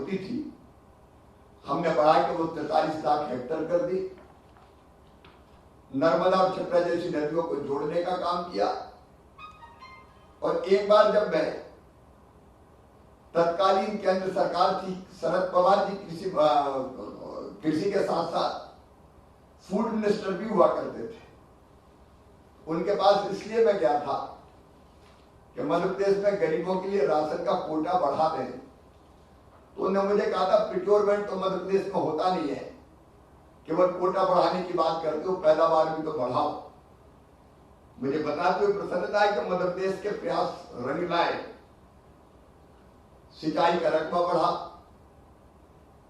होती थी हमने बढ़ा के वो 43 लाख हेक्टेयर कर दी। नर्मदा और क्षिप्रा जैसी नदियों को जोड़ने का काम किया। और एक बार जब मैं तत्कालीन केंद्र सरकार थी, शरद पवार जी कृषि के साथ साथ फूड मिनिस्टर भी हुआ करते थे, उनके पास इसलिए मैं गया था कि मध्य प्रदेश में गरीबों के लिए राशन का कोटा बढ़ा दें। तो उन्होंने मुझे कहा था प्रिक्योरमेंट तो मध्य प्रदेश में होता नहीं है, केवल कोटा बढ़ाने की बात करते हो, पैदावार भी तो बढ़ाओ। मुझे बताते हुए प्रसन्नता है कि मध्य प्रदेश के प्रयास रंग लाए, सिंचाई का रकबा बढ़ा,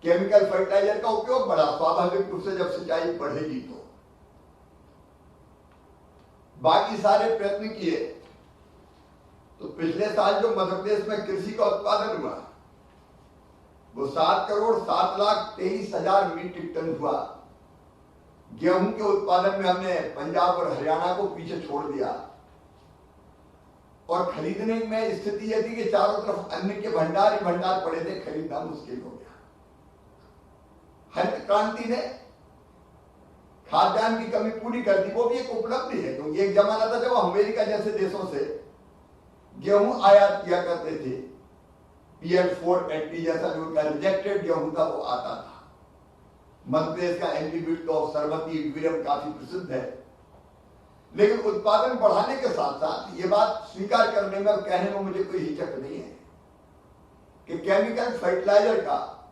केमिकल फर्टिलाइजर का उपयोग बढ़ा। स्वाभाविक रूप से जब सिंचाई बढ़ेगी तो बाकी सारे प्रयत्न किए। तो पिछले साल जो मध्य प्रदेश में कृषि का उत्पादन हुआ वो 7,07,23,000 मीट्रिक टन हुआ। गेहूं के उत्पादन में हमने पंजाब और हरियाणा को पीछे छोड़ दिया। और खरीदने में स्थिति यह थी कि चारों तरफ अन्न के भंडार ही भंडार पड़े थे, खरीदना मुश्किल हो गया। हरित क्रांति ने खाद्यान्न की कमी पूरी कर दी। वो भी एक उपलब्धि है, क्योंकि एक जमाना था जब अमेरिका जैसे देशों से गेहूं आयात किया करते थे, PL480 जैसा जो रिजेक्टेड गेहूं था वो आता था। मध्य प्रदेश का एंटीबीट तो सरबती विरम काफी प्रसिद्ध है। लेकिन उत्पादन बढ़ाने के साथ साथ ये बात स्वीकार करने में और कहने में मुझे कोई हिचक नहीं है कि केमिकल फर्टिलाइजर का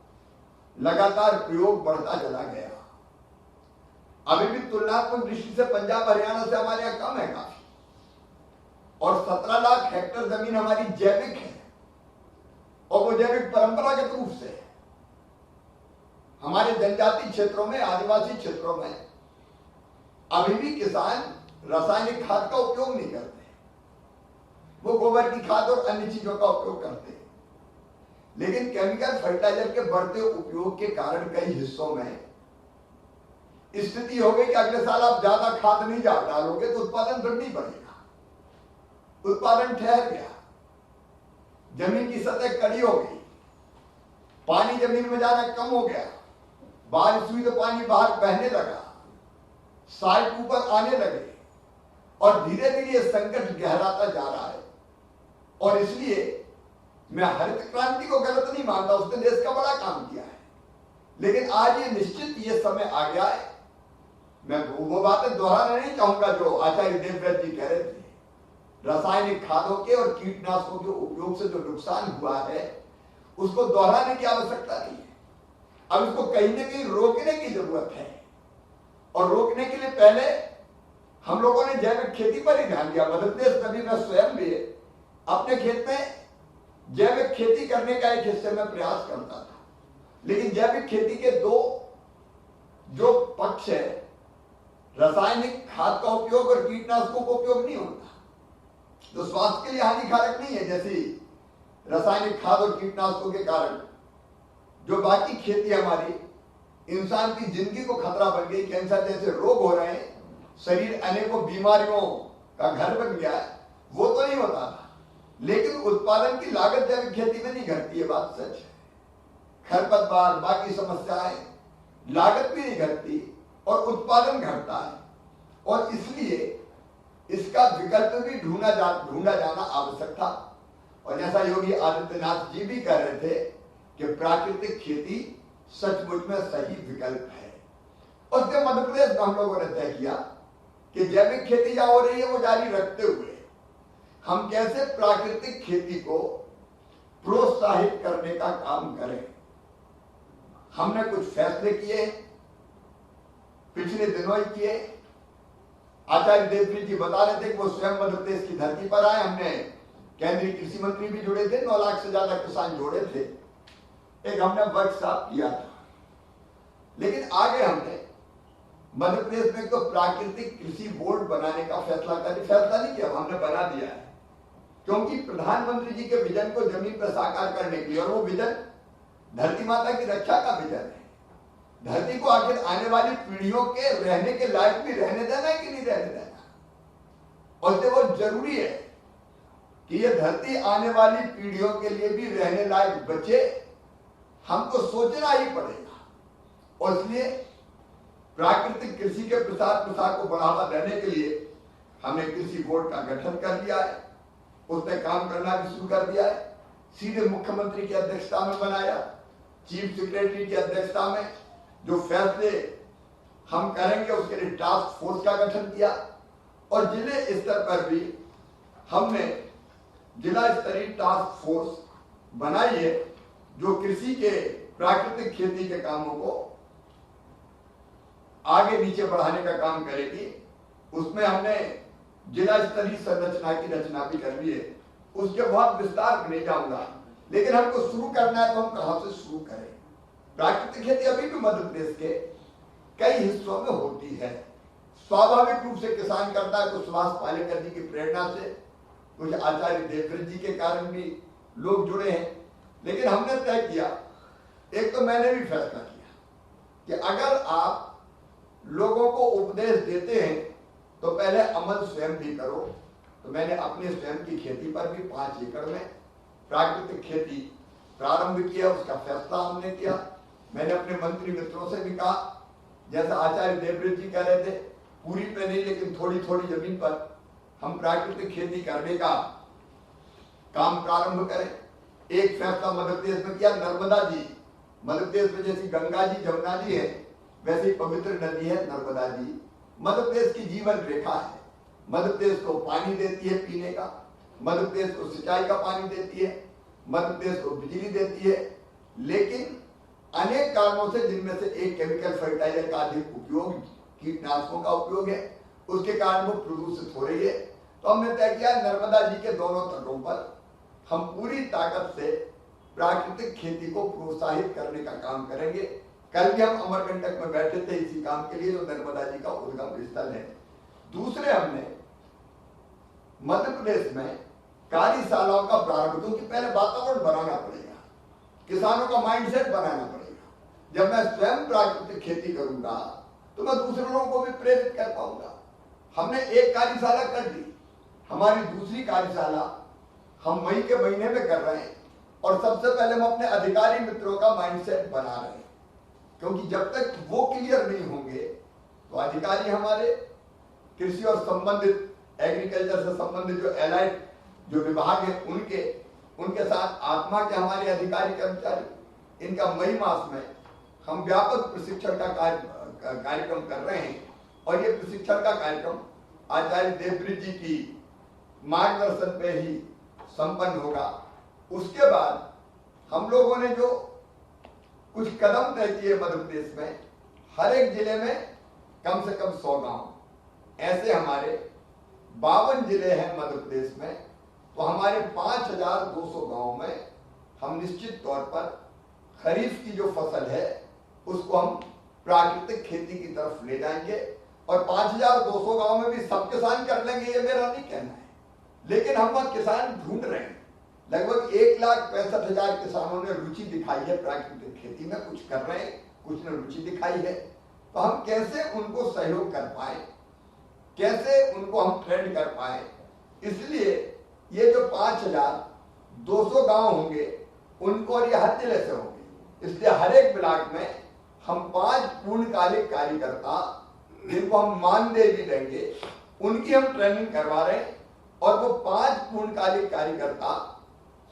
लगातार प्रयोग बढ़ता चला गया। अभी भी तुलनात्मक दृष्टि से पंजाब हरियाणा से हमारे यहां कम है काफी। और 17 लाख हेक्टेयर जमीन हमारी जैविक है, और वो जैविक परंपरागत रूप से है। हमारे जनजाति क्षेत्रों में, आदिवासी क्षेत्रों में अभी भी किसान रासायनिक खाद का उपयोग नहीं करते, वो गोबर की खाद और अन्य चीजों का उपयोग करते हैं। लेकिन केमिकल फर्टिलाइजर के बढ़ते उपयोग के कारण कई हिस्सों में स्थिति हो गई कि अगले साल आप ज्यादा खाद नहीं डालोगे तो उत्पादन फिर नहीं बढ़ेगा, उत्पादन ठहर गया, जमीन की सतह कड़ी हो गई, पानी जमीन में जाना कम हो गया, बारिश हुई तो पानी बाहर बहने लगा, साइड ऊपर आने लगे, और धीरे धीरे यह संकट गहराता जा रहा है। और इसलिए मैं हरित क्रांति को गलत नहीं मानता, उसने देश का बड़ा काम किया है। लेकिन आज ये निश्चित ये समय आ गया है, मैं वो बातें दोहराना नहीं चाहूंगा जो आचार्य देवव्रत जी कह रहे थे। रासायनिक खादों के और कीटनाशकों के उपयोग से जो नुकसान हुआ है उसको दोहराने की आवश्यकता नहीं है। अब इसको कहीं ना कहीं रोकने की जरूरत है, और रोकने के लिए पहले हम लोगों ने जैविक खेती पर ही ध्यान दिया। मध्य प्रदेश कभी मैं स्वयं भी अपने खेत में जैविक खेती करने का एक हिस्से में प्रयास करता था। लेकिन जैविक खेती के दो जो पक्ष है, रासायनिक खाद का उपयोग और कीटनाशकों का उपयोग नहीं होता, तो स्वास्थ्य के लिए हानिकारक नहीं है। जैसी रासायनिक खाद और कीटनाशकों के कारण जो बाकी खेती हमारी इंसान की जिंदगी को खतरा बन गई, कैंसर जैसे रोग हो रहे हैं, शरीर अनेकों बीमारियों का घर बन गया है, वो तो नहीं होता था। लेकिन उत्पादन की लागत जैविक खेती में नहीं घटती, ये बात सच है। खरपतवार, बाकी समस्याएं, लागत भी नहीं घटती और उत्पादन घटता है। और इसलिए इसका विकल्प भी ढूंढा जाना आवश्यक था। और जैसा योगी आदित्यनाथ जी भी कह रहे थे कि प्राकृतिक खेती सचमुच में सही विकल्प है। और जब मध्य प्रदेश में हम लोगों ने तय किया कि जैविक खेती जहां हो रही है वो जारी रखते हुए हम कैसे प्राकृतिक खेती को प्रोत्साहित करने का काम करें। हमने कुछ फैसले किए, पिछले दिनों ही किए। आचार्य देवव्रत जी बता रहे थे कि वो स्वयं मध्य प्रदेश की धरती पर आए। हमने केंद्रीय कृषि मंत्री भी जुड़े थे, 9 लाख से ज्यादा किसान जोड़े थे। एक हमने वर्कशॉप किया था। लेकिन आगे हमने मध्य प्रदेश में तो प्राकृतिक कृषि बोर्ड बनाने का फैसला नहीं किया, हमने बना दिया है। क्योंकि प्रधानमंत्री जी के विजन को जमीन पर साकार करने के लिए, और वो विजन धरती माता की रक्षा का विजन है। धरती को आखिर आने वाली पीढ़ियों के रहने के लायक भी रहने देना है कि नहीं रहने देना, और इसलिए वो जरूरी है कि ये धरती आने वाली पीढ़ियों के लिए भी रहने लायक बचे। हमको सोचना ही पड़ेगा। और इसलिए प्राकृतिक कृषि के प्रसार प्रसार को बढ़ावा देने के लिए हमने कृषि बोर्ड का गठन कर दिया है, उसने काम करना भी शुरू कर दिया है। सीधे मुख्यमंत्री की अध्यक्षता में बनाया, चीफ सेक्रेटरी की अध्यक्षता में जो फैसले हम करेंगे उसके लिए टास्क फोर्स का गठन किया। और जिले स्तर पर भी हमने जिला स्तरीय टास्क फोर्स बनाई है जो कृषि के प्राकृतिक खेती के कामों को आगे नीचे बढ़ाने का काम करेगी। उसमें हमने जिला स्तरीय संरचना की रचना भी कर ली है, उसके बहुत विस्तार में नहीं जाऊंगा, लेकिन हमको शुरू करना है तो हम कहां से शुरू करें। प्राकृतिक खेती अभी भी मध्य प्रदेश के कई हिस्सों में होती है। स्वाभाविक रूप से किसान करता है, कुछ सुभाष पालेकर जी की प्रेरणा से, कुछ आचार्य देवव्रत जी के कारण भी लोग जुड़े हैं। लेकिन हमने तय किया, एक तो मैंने भी फैसला किया कि अगर आप लोगों को उपदेश देते हैं तो पहले अमल स्वयं भी करो। तो मैंने अपने स्वयं की खेती पर भी 5 एकड़ में प्राकृतिक खेती प्रारंभ किया, उसका फैसला हमने किया। मैंने अपने मंत्री मित्रों से भी कहा, जैसा आचार्य देवव्रत जी कह रहे थे, पूरी पे नहीं लेकिन थोड़ी थोड़ी जमीन पर हम प्राकृतिक खेती करने का काम प्रारंभ करें। एक फैसला मध्य प्रदेश में किया, नर्मदा जी, मध्य प्रदेश में जैसी गंगा जी जमुना जी है वैसे ही पवित्र नदी है नर्मदा जी, मध्य प्रदेश की जीवन रेखा है। मध्य प्रदेश को पानी देती है पीने का, मध्य प्रदेश को सिंचाई का पानी देती है, मध्य प्रदेश को बिजली देती है। लेकिन अनेक कारणों से, जिनमें से एक केमिकल फर्टिलाइजर का अधिक उपयोग, कीटनाशकों का उपयोग है, उसके कारण वो प्रदूषित हो रही है। तो हमने तय किया नर्मदा जी के दोनों तटों पर हम पूरी ताकत से प्राकृतिक खेती को प्रोत्साहित करने का काम करेंगे। कल भी हम अमरकंटक में बैठे थे इसी काम के लिए, जो नर्मदा जी का उद्गम स्थल है। दूसरे, हमने मध्य प्रदेश में कार्यशालाओं का प्रारंभ, क्योंकि पहले वातावरण बनाना पड़ेगा, किसानों का माइंडसेट बनाना पड़ेगा। जब मैं स्वयं प्राकृतिक खेती करूंगा तो मैं दूसरे लोगों को भी प्रेरित कर पाऊंगा। हमने एक कार्यशाला कर दी, हमारी दूसरी कार्यशाला हम मई के महीने में कर रहे हैं। और सबसे पहले हम अपने अधिकारी मित्रों का माइंडसेट बना रहे हैं, क्योंकि जब तक वो क्लियर नहीं होंगे तो अधिकारी हमारे कृषि और संबंधित, एग्रीकल्चर से संबंधित जो एलाइड जो विभाग है उनके साथ आत्मा के हमारे अधिकारी कर्मचारी, इनका मई मास में हम व्यापक प्रशिक्षण का कार्यक्रम कर रहे हैं। और ये प्रशिक्षण का कार्यक्रम आचार्य देवव्रत जी की मार्गदर्शन पे ही संपन्न होगा। उसके बाद हम लोगों ने जो कुछ कदम तय किए मध्य प्रदेश में, हर एक जिले में कम से कम 100 गांव, ऐसे हमारे 52 जिले हैं मध्य प्रदेश में। तो हमारे 5200 गांव में हम निश्चित तौर पर खरीफ की जो फसल है उसको हम प्राकृतिक खेती की तरफ ले जाएंगे। और 5200 गांव में भी सब किसान कर लेंगे ये मेरा नहीं कहना है, लेकिन हम वहां किसान ढूंढ रहे हैं। लगभग 1,65,000 किसानों ने रुचि दिखाई है प्राकृतिक खेती में, कुछ कर रहे हैं, कुछ ने रुचि दिखाई है। तो हम कैसे उनको सहयोग कर पाए, कैसे उनको हम ट्रेंड कर पाए, इसलिए ये जो 5200 गांव होंगे उनको, और ये हर जिले से होंगे, इसलिए हर एक ब्लॉक में हम 5 पूर्णकालिक कार्यकर्ता, जिनको हम मानदेय भी देंगे, उनकी हम ट्रेनिंग करवा रहे हैं। और वो 5 पूर्णकालिक कार्यकर्ता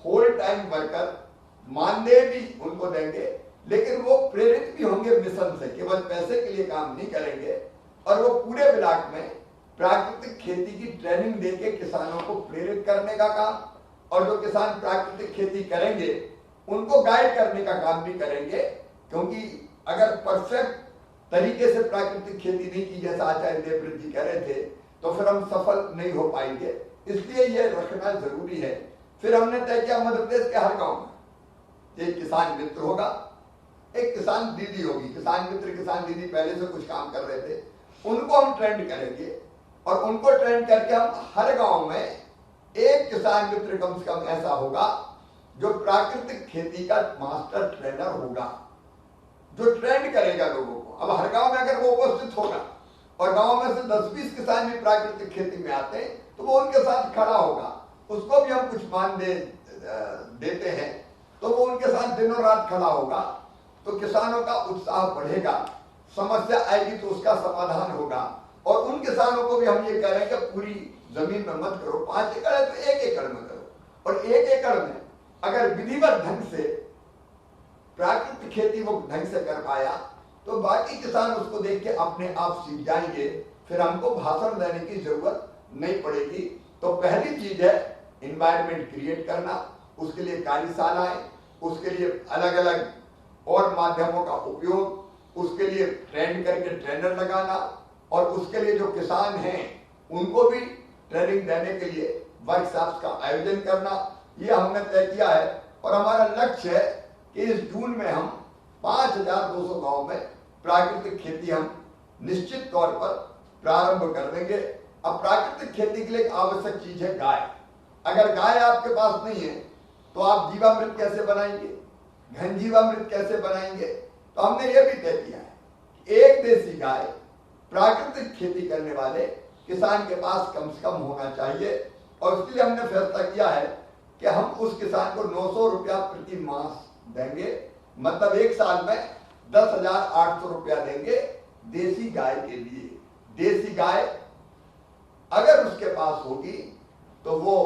होल टाइम वर्कर, मानदेय भी उनको देंगे, लेकिन वो प्रेरित भी होंगे मिशन से, केवल पैसे के लिए काम नहीं करेंगे। और वो पूरे ब्लॉक में प्राकृतिक खेती की ट्रेनिंग देके किसानों को प्रेरित करने का काम, और जो किसान प्राकृतिक खेती करेंगे उनको गाइड करने का काम भी करेंगे। क्योंकि अगर परफेक्ट तरीके से प्राकृतिक खेती नहीं की, जैसा आचार्य देवव्रत जी कह रहे थे, तो फिर हम सफल नहीं हो पाएंगे। इसलिए ये रखना जरूरी है। फिर हमने तय किया मध्य प्रदेश के हर गांव में एक किसान मित्र होगा, एक किसान दीदी होगी। किसान मित्र, किसान दीदी पहले से कुछ काम कर रहे थे, उनको हम ट्रेंड करेंगे। और उनको ट्रेंड करके हम हर गांव में एक किसान मित्र कम से कम ऐसा होगा जो प्राकृतिक खेती का मास्टर ट्रेनर होगा, जो ट्रेंड करेगा लोगों को। अब हर गांव में अगर वो उपस्थित होगा और गांव में से 10-20 किसान भी प्राकृतिक खेती में आते हैं तो वो उनके साथ खड़ा होगा, उसको भी हम कुछ मानदेय देते हैं। तो वो उनके साथ दिनों रात खड़ा होगा, तो किसानों का उत्साह बढ़ेगा, समस्या आएगी तो उसका समाधान होगा। और उन किसानों को भी हम ये कह रहे हैं कि पूरी जमीन में मत करो, 5 एकड़ है तो 1 एकड़ में करो, और 1 एकड़ में अगर विधिवत ढंग से प्राकृतिक खेती वो ढंग से कर पाया तो बाकी किसान उसको देख के अपने आप सीख जाएंगे, फिर हमको भाषण देने की जरूरत नहीं पड़ेगी। तो पहली चीज है एनवायरमेंट क्रिएट करना, उसके लिए कार्यशालाएं, उसके लिए अलग अलग और माध्यमों का उपयोग, उसके लिए ट्रेन करके ट्रेनर लगाना, और उसके लिए जो किसान हैं उनको भी ट्रेनिंग देने के लिए वर्कशॉप्स का आयोजन करना, ये हमने तय किया है। और हमारा लक्ष्य है कि इस जून में हम 5200 गांव में प्राकृतिक खेती हम निश्चित तौर पर प्रारंभ कर देंगे। अब प्राकृतिक खेती के लिए एक आवश्यक चीज है गाय। अगर गाय आपके पास नहीं है तो आप जीवामृत कैसे बनाएंगे, घन जीवामृत कैसे बनाएंगे? तो हमने ये भी तय किया है कि एक देसी गाय प्राकृतिक खेती करने वाले किसान के पास कम से कम होना चाहिए। और उसके लिए हमने फैसला किया है कि हम उस किसान को 900 रुपया प्रति मास देंगे, मतलब एक साल में 10,800 रुपया देंगे देसी गाय के लिए। देसी गाय अगर उसके पास होगी तो वो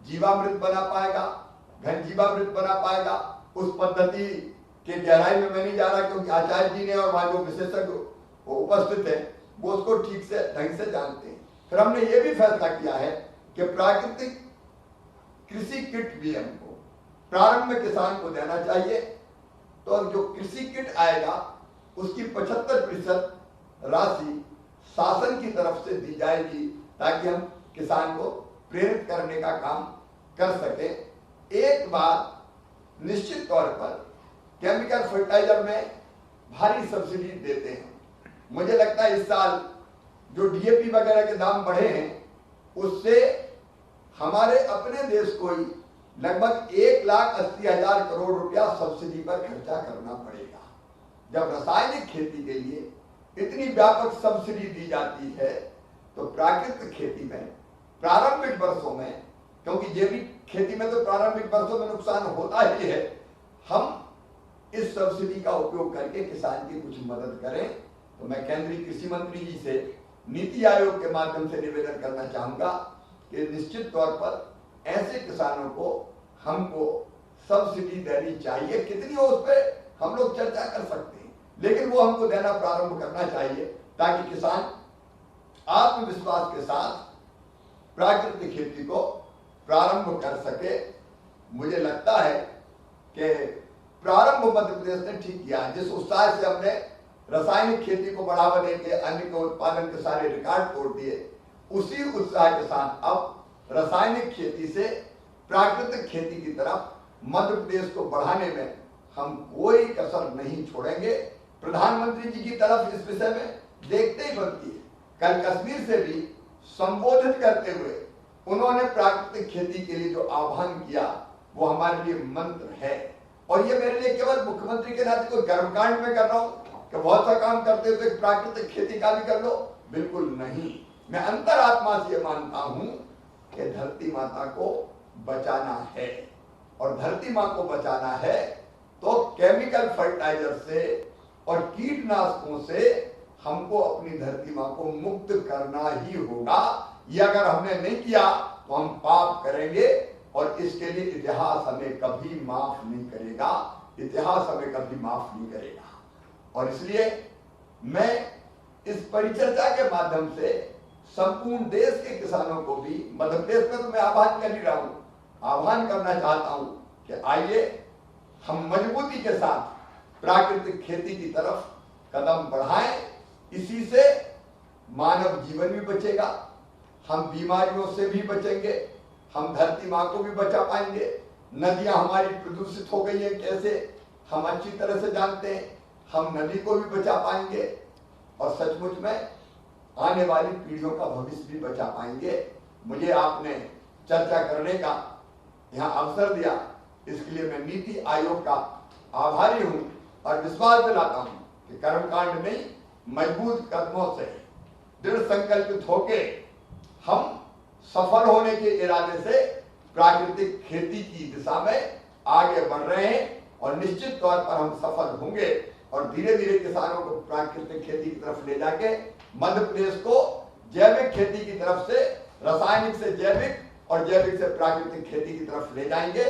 जीवामृत बना पाएगा, घन जीवामृत बना पाएगा। उस पद्धति के गहराई में मैं नहीं जा रहा क्योंकि आचार्य जी ने और वहां जो विशेषज्ञ उपस्थित है वो उसको ठीक से ढंग से जानते हैं। फिर हमने ये भी फैसला किया है कि प्राकृतिक कृषि किट भी हमको प्रारंभ में किसान को देना चाहिए। तो जो कृषि किट आएगा उसकी 75% राशि शासन की तरफ से दी जाएगी ताकि हम किसान को प्रेरित करने का काम कर सके। एक बात निश्चित तौर पर केमिकल फर्टिलाइजर में भारी सब्सिडी देते हैं। मुझे लगता है इस साल जो डीएपी वगैरह के दाम बढ़े हैं उससे हमारे अपने देश को ही लगभग 1,80,000 करोड़ रुपया सब्सिडी पर खर्चा करना पड़ेगा। जब रासायनिक खेती के लिए इतनी व्यापक सब्सिडी दी जाती है तो प्राकृतिक खेती में प्रारंभिक वर्षों में, क्योंकि जैविक खेती में तो प्रारंभिक वर्षों में नुकसान होता ही है, हम इस सब्सिडी का उपयोग करके किसान की कुछ मदद करें। तो मैं केंद्रीय कृषि मंत्री जी से नीति आयोग के माध्यम से निवेदन करना चाहूंगा कि निश्चित तौर पर ऐसे किसानों को हमको सब्सिडी देनी चाहिए। कितनी हो उस पर हम लोग चर्चा कर सकते हैं, लेकिन वो हमको देना प्रारंभ करना चाहिए ताकि किसान आत्मविश्वास के साथ प्राकृतिक खेती को प्रारंभ कर सके। मुझे लगता है कि प्रारंभ मध्य प्रदेश ने ठीक किया। जिस उत्साह से हमने रासायनिक खेती को बढ़ावा देके अन्न के उत्पादन के सारे रिकॉर्ड तोड़ दिए, उसी उत्साह के साथ अब रासायनिक खेती से प्राकृतिक खेती की तरफ मध्य प्रदेश को बढ़ाने में हम कोई कसर नहीं छोड़ेंगे। प्रधानमंत्री जी की तरफ इस विषय में देखते ही बनती है। कल कश्मीर से भी संबोधित करते हुए उन्होंने प्राकृतिक खेती के लिए जो आह्वान किया वो हमारे लिए मंत्र है। और ये मेरे लिए केवल मुख्यमंत्री के नाते कोई कर्मकांड में कर रहा हूं कि बहुत सा काम करते हुए प्राकृतिक खेती का भी कर लो, बिल्कुल नहीं। मैं अंतरात्मा से मानता हूं कि धरती माता को बचाना है, और धरती मां को बचाना है तो केमिकल फर्टिलाइजर से और कीटनाशकों से हमको अपनी धरती मां को मुक्त करना ही होगा। ये अगर हमने नहीं किया तो हम पाप करेंगे, और इसके लिए इतिहास हमें कभी माफ नहीं करेगा। इतिहास हमें कभी माफ नहीं करेगा। और इसलिए मैं इस परिचर्चा के माध्यम से संपूर्ण देश के किसानों को भी, मध्य प्रदेश में तो मैं आह्वान कर ही रहा हूं, आह्वान करना चाहता हूं कि आइए हम मजबूती के साथ प्राकृतिक खेती की तरफ कदम बढ़ाएं। इसी से मानव जीवन भी बचेगा, हम बीमारियों से भी बचेंगे, हम धरती मां को भी बचा पाएंगे। नदियां हमारी प्रदूषित हो गई है कैसे, हम अच्छी तरह से जानते हैं। हम नदी को भी बचा पाएंगे और सचमुच में आने वाली पीढ़ियों का भविष्य भी बचा पाएंगे। मुझे आपने चर्चा करने का यहाँ अवसर दिया, इसके लिए मैं नीति आयोग का आभारी हूं और विश्वास दिलाता हूं कि कर्मकांड नहीं, मजबूत कदमों से दृढ़ संकल्पित होके हम सफल होने के इरादे से प्राकृतिक खेती की दिशा में आगे बढ़ रहे हैं और निश्चित तौर पर हम सफल होंगे और धीरे धीरे किसानों को प्राकृतिक खेती की तरफ ले जाके मध्य प्रदेश को जैविक खेती की तरफ से रासायनिक से जैविक और जैविक से प्राकृतिक खेती की तरफ ले जाएंगे।